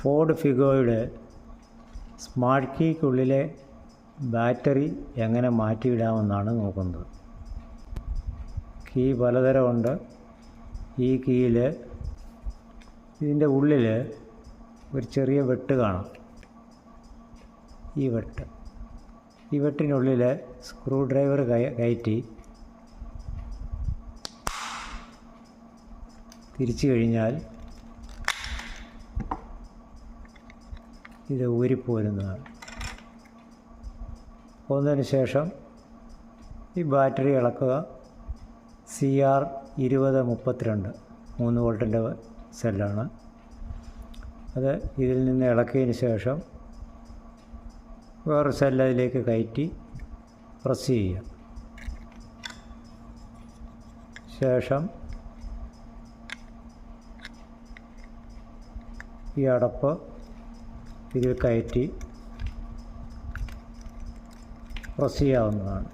Ford ഫിഗോയുടെ smart കീക്കുള്ളിലെ battery എങ്ങനെ മാറ്റിയിടാമെന്നാണ് നോക്കുന്നത്. Key പലതരമുണ്ട്. ഈ കീയിൽ ഇതിൻ്റെ ഉള്ളിൽ ഒരു ചെറിയ വെട്ട് കാണാം. ഈ വെട്ടിനുള്ളിൽ സ്ക്രൂ ഡ്രൈവർ കയറ്റി തിരിച്ചു കഴിഞ്ഞാൽ ഇത് ഊരിപ്പോരുന്നതാണ്. പോന്നതിന് ശേഷം ഈ ബാറ്ററി ഇളക്കുക. CR2032 3 വോൾട്ടിൻ്റെ സെല്ലാണ് അത്. ഇതിൽ നിന്ന് ഇളക്കിയതിന് ശേഷം വേറൊരു സെല്ല് അതിലേക്ക് കയറ്റി പ്രസ് ചെയ്യുക. ശേഷം ഈ അടപ്പ് ഇതിൽ കയറ്റി പ്രസ് ചെയ്യാവുന്നതാണ്.